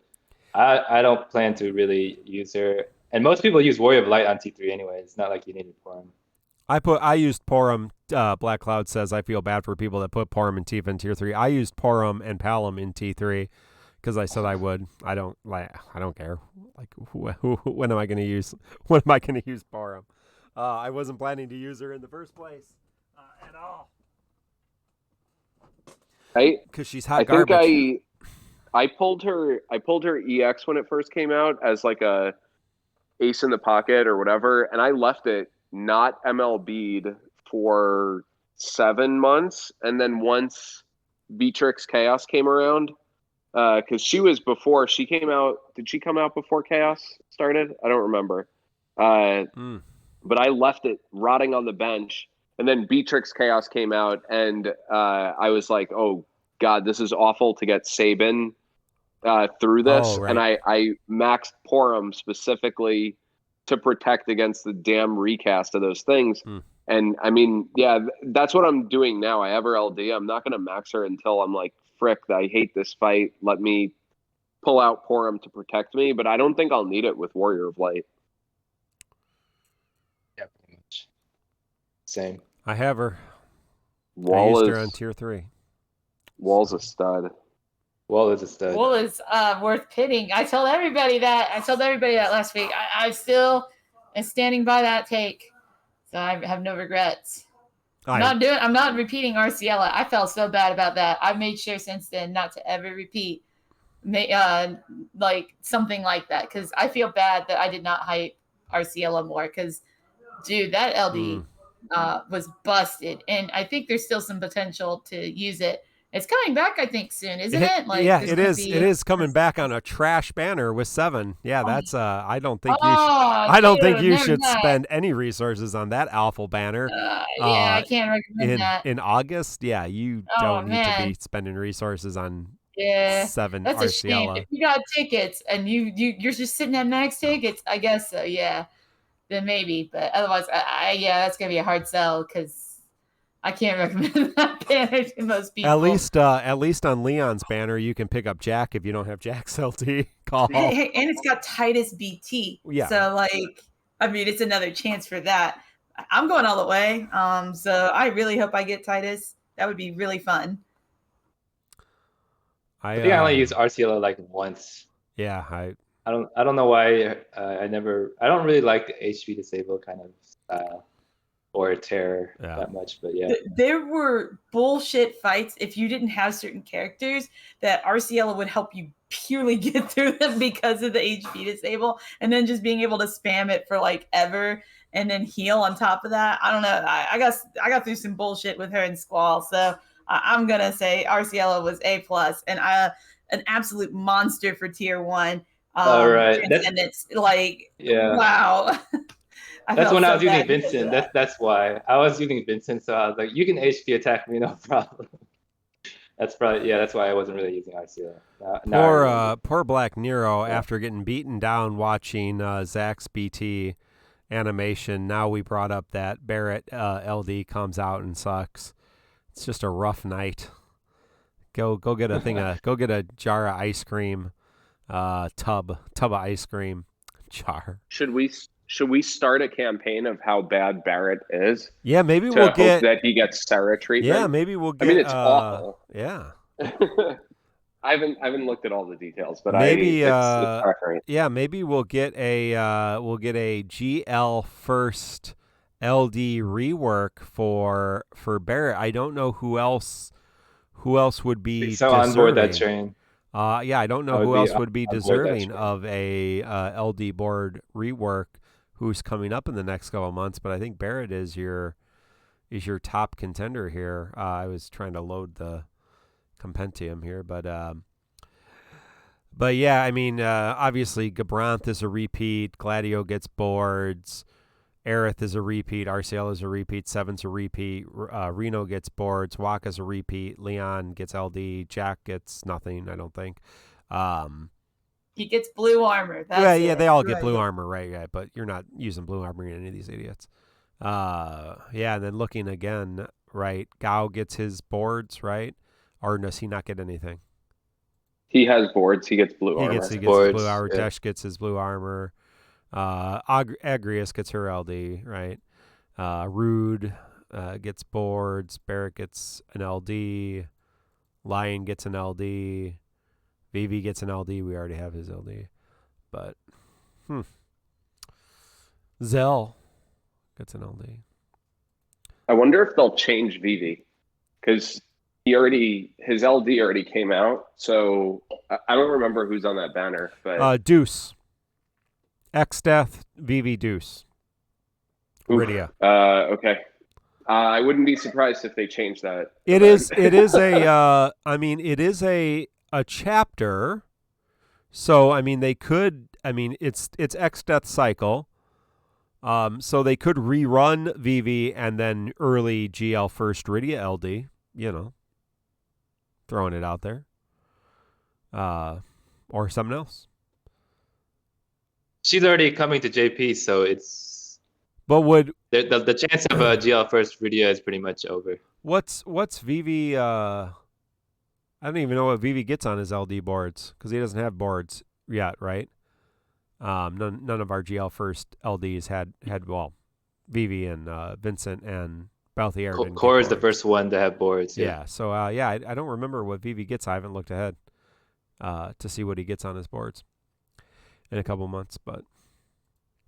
I don't plan to really use her. And most people use Warrior of Light on T3 anyway. It's not like you needed Porum. I used Porum. Black Cloud says I feel bad for people that put Porum and Tifa in tier 3. I used Porum and Palom in T3 because I said I would. I don't care. Like when am I going to use Porum? I wasn't planning to use her in the first place at all. Because she's hot garbage. I think I pulled her EX when it first came out as like a ace in the pocket or whatever, and I left it not MLB'd for 7 months, and then once Beatrix Chaos came around, because she came out. Did she come out before Chaos started? I don't remember. But I left it rotting on the bench, and then Beatrix Chaos came out, and I was like, oh god, this is awful to get Sabin through this. And I maxed Porum specifically to protect against the damn recast of those things. And I mean, yeah, that's what I'm doing now. I have her LD. I'm not going to max her until I'm like, frick, I hate this fight. Let me pull out Porum to protect me, but I don't think I'll need it with Warrior of Light. Yeah, pretty much. Same. I have her. Wall I used is her on tier 3. Wall's a stud. Wall is a stud. Wall is worth pitting. I told everybody that last week. I still am standing by that take. So I have no regrets. I'm not repeating Arciela. I felt so bad about that. I've made sure since then not to ever repeat like something like that, because I feel bad that I did not hype Arciela more, because dude, that LD was busted, and I think there's still some potential to use it. It's coming back, I think, soon, isn't it? Like, yeah, it is. It is coming back on a trash banner with 7. Yeah, that's. I don't think you should spend any resources on that awful banner. Yeah, I can't recommend that. In August, yeah, you don't need to be spending resources on 7. That's Arciela. a shame. If you got tickets and you're just sitting at max tickets, I guess so. Yeah, then maybe. But otherwise, that's gonna be a hard sell, because I can't recommend that banner to most people. At least on Leon's banner, you can pick up Jack if you don't have Jack's LT call. Hey, and it's got Titus BT. Yeah. So it's another chance for that. I'm going all the way. So I really hope I get Titus. That would be really fun. I think I only used Arciela like once. Yeah, I don't know why I don't really like the HP disable kind of style or terror that much, but yeah. There were bullshit fights if you didn't have certain characters that RCL would help you purely get through them because of the HP disable, and then just being able to spam it for like ever and then heal on top of that. I don't know. I got through some bullshit with her in Squall, so I'm gonna say RCL was A+, and an absolute monster for tier 1. All right, Transcendence, yeah. Wow. That's when I was using Vincent. That's why I was using Vincent. So I was like, you can HP attack me, no problem. That's probably that's why I wasn't really using RCL. Poor Black Nero after getting beaten down watching Zach's BT animation. Now we brought up that Barrett LD comes out and sucks. It's just a rough night. Go get a jar of ice cream, tub of ice cream, jar. Should we start a campaign of how bad Barrett is? Yeah, maybe we'll get that he gets Sarah treatment. Yeah, maybe we'll get. I mean, it's awful. Yeah. I haven't looked at all the details, but maybe it's maybe we'll get a GL first LD rework for Barrett. I don't know who else would be so on board that train. I don't know who else would be deserving of a LD board rework who's coming up in the next couple of months, but I think Barrett is your top contender here. I was trying to load the compendium here, but yeah, I mean, obviously Gabranth is a repeat, Gladio gets boards, Aerith is a repeat, RCL is a repeat, Seven's a repeat, Reno gets boards, Waka's a repeat, Leon gets LD, Jack gets nothing, I don't think. He gets blue armor. They all get blue armor, right? Yeah, but you're not using blue armor in any of these idiots. And then looking again, right? Gao gets his boards, right? Or does he not get anything? He has boards. He gets blue armor. He gets his blue armor. Yeah. Desh gets his blue armor. Agrius gets her LD, right? Rude gets boards. Barrett gets an LD. Lion gets an LD. Vivi gets an LD. We already have his LD. But, Zell gets an LD. I wonder if they'll change Vivi. Because his LD already came out. So, I don't remember who's on that banner. But Deuce. X-Death, Vivi, Deuce. Rydia. Okay. I wouldn't be surprised if they change that. It is a chapter. So, I mean, it's X-Death cycle. So they could rerun Vivi and then early GL first Rydia LD, throwing it out there. Or something else. She's already coming to JP, so it's. But would the chance of a GL first Rydia is pretty much over. What's Vivi? I don't even know what Vivi gets on his LD boards because he doesn't have boards yet, right? None of our GL first LDs had Vivi and Vincent and Balthier. Core is the first one to have boards. Yeah. So I don't remember what Vivi gets. I haven't looked ahead to see what he gets on his boards in a couple months, but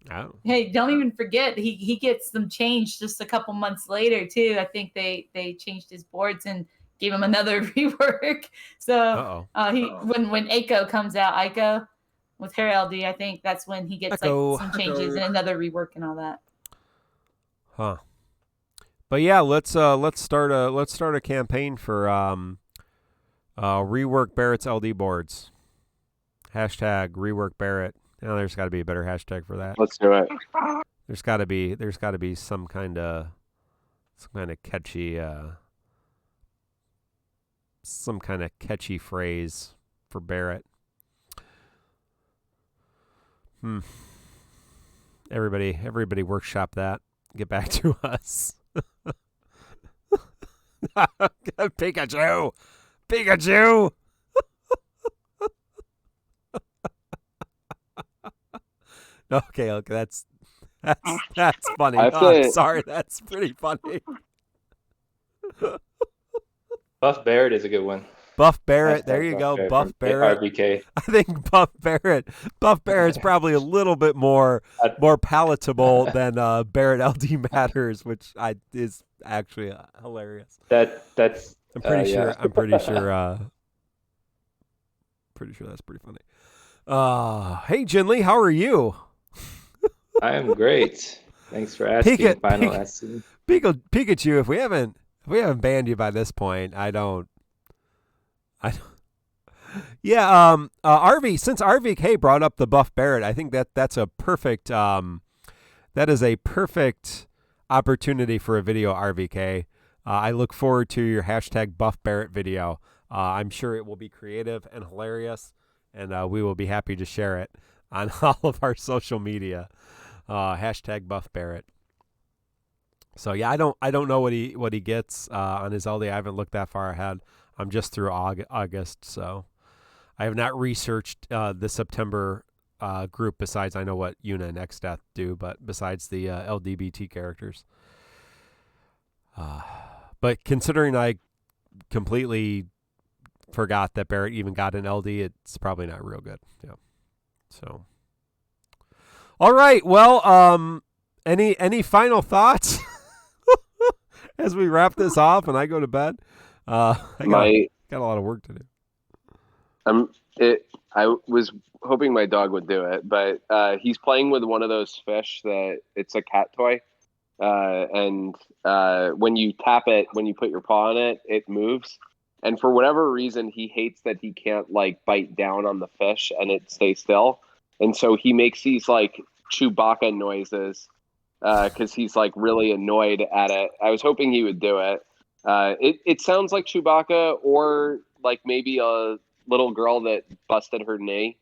I don't know. Hey, don't even forget he gets them changed just a couple months later too. I think they changed his boards and gave him another rework. So when Aiko comes out, Aiko with her LD, I think that's when he gets some changes and another rework and all that. Huh. But yeah, let's start a campaign for rework Barrett's LD boards. Hashtag rework Barrett. Now there's got to be a better hashtag for that. Let's do it. There's got to be some kind of catchy phrase for Barrett. Everybody workshop that. Get back to us. Pikachu. Okay, that's funny. I'm sorry, that's pretty funny. Buff Barrett is a good one. Buff Barrett. There you go. Buff Barrett. RBK. I think Buff Barrett's probably a little bit more palatable than Barrett LD Matters, which is actually hilarious. That's I'm pretty sure. I'm pretty sure. Pretty sure that's pretty funny. Hey Jinli, how are you? I am great. Thanks for asking. Pikachu, if we haven't banned you by this point, I don't. Yeah. Since RVK brought up the Buff Barrett, I think that's a perfect. That is a perfect opportunity for a video, RVK. I look forward to your hashtag Buff Barrett video. I'm sure it will be creative and hilarious, and we will be happy to share it on all of our social media. Hashtag Buff Barrett. So yeah, I don't know what he gets on his LD. I haven't looked that far ahead. I'm just through August, so I have not researched the September group. Besides, I know what Yuna and Xdeath do, but besides the LGBT characters. But considering I completely forgot that Barrett even got an LD, it's probably not real good. Yeah. So. All right. Well, any final thoughts as we wrap this off and I go to bed? I got a lot of work to do. I was hoping my dog would do it, but he's playing with one of those fish that it's a cat toy. And when you tap it, when you put your paw on it, it moves. And for whatever reason, he hates that he can't like bite down on the fish and it stays still. And so he makes these like Chewbacca noises because he's like really annoyed at it. I was hoping he would do it. It sounds like Chewbacca or like maybe a little girl that busted her knee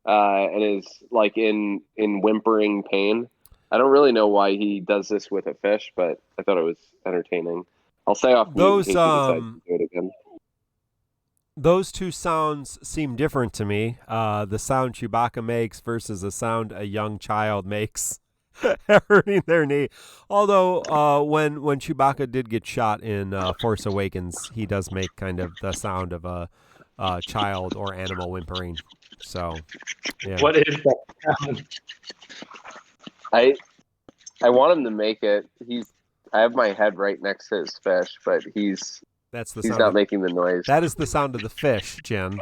and is like in whimpering pain. I don't really know why he does this with a fish, but I thought it was entertaining. I'll say off those in case he decides to do it again. Those two sounds seem different to me. The sound Chewbacca makes versus the sound a young child makes hurting their knee. Although when Chewbacca did get shot in Force Awakens, he does make kind of the sound of a child or animal whimpering. So, yeah. What is that sound? I want him to make it. I have my head right next to his fish, but he's not making the noise. That is the sound of the fish, Jen.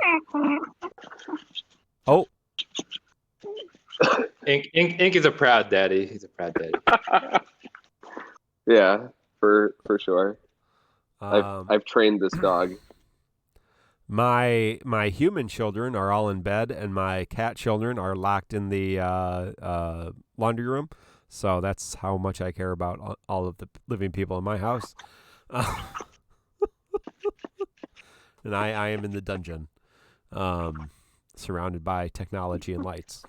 Oh. Ink is a proud daddy. He's a proud daddy. Yeah, for sure. I've trained this dog. My human children are all in bed, and my cat children are locked in the laundry room. So that's how much I care about all of the living people in my house. And I am in the dungeon, surrounded by technology and lights.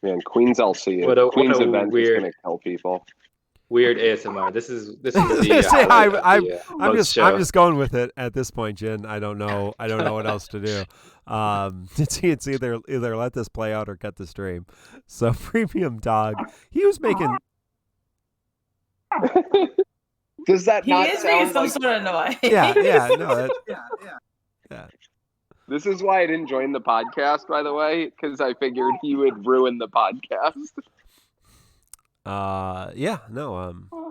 Man, Queen's LC. Queen's event is going to kill people. Weird ASMR. This is the I'm just going with it at this point, Jen. I don't know what else to do. It's either let this play out or cut the stream. So Premium Dog, he was making. Does that he not is sound making some like... sort of noise? Yeah. This is why I didn't join the podcast, by the way, because I figured he would ruin the podcast.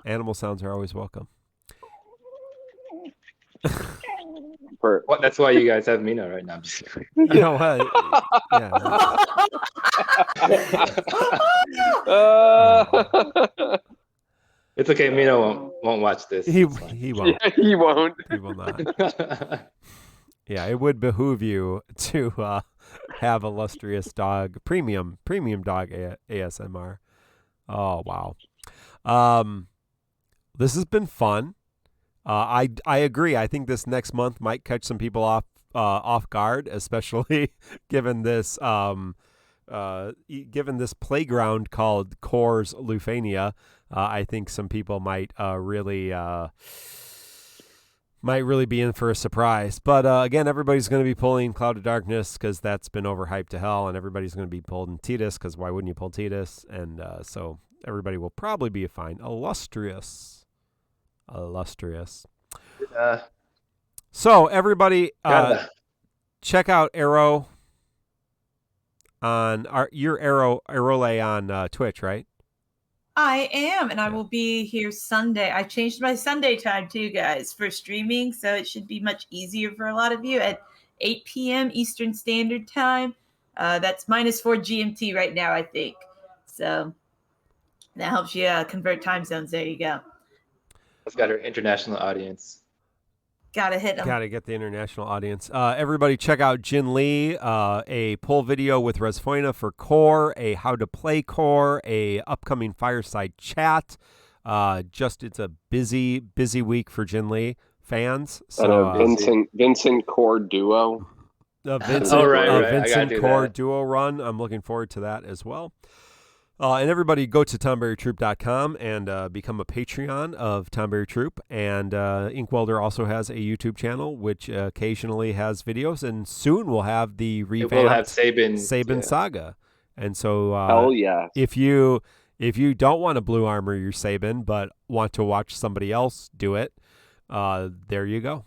Animal sounds are always welcome. That's why you guys have Mina right now. I'm just kidding. You know what? Yeah. It's okay. Mina won't watch this. He won't. Yeah, he won't. He will not. Yeah, it would behoove you to have illustrious dog premium dog ASMR. Oh wow. This has been fun. I agree. I think this next month might catch some people off guard, especially given this playground called Core's Lufania. I think some people might really be in for a surprise. But again, everybody's going to be pulling Cloud of Darkness because that's been overhyped to hell, and everybody's going to be pulling Tidus because why wouldn't you pull Tidus? And so everybody will probably be fine. Illustrious. Illustrious. Uh, So everybody, gotta- check out Arrow on your Arrowlay on Twitch, right? I am, and I Yeah. will be here Sunday. I changed my Sunday time too, guys, for streaming, so it should be much easier for a lot of you at 8 p.m. Eastern Standard Time. That's -4 GMT right now, I think. So that helps you convert time zones. There you go. It's got our international audience. Gotta hit them. Got to get the international audience. Everybody check out Jin Lee, a poll video with Resfoina for core, a how to play core, a upcoming fireside chat. It's a busy week for Jin Lee fans. So Vincent core duo. Vincent core duo run. I'm looking forward to that as well. And everybody go to TonberryTroupe.com and become a Patreon of Tonberry Troupe. And Inkwelder also has a YouTube channel, which occasionally has videos. And soon we'll have the revamped Sabin Saga. And so hell yeah. If you don't want to blue armor your Sabin, but want to watch somebody else do it, there you go.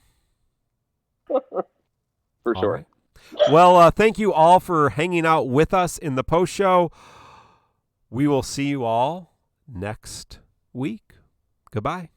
For sure. Right. Well, thank you all for hanging out with us in the post show. We will see you all next week. Goodbye.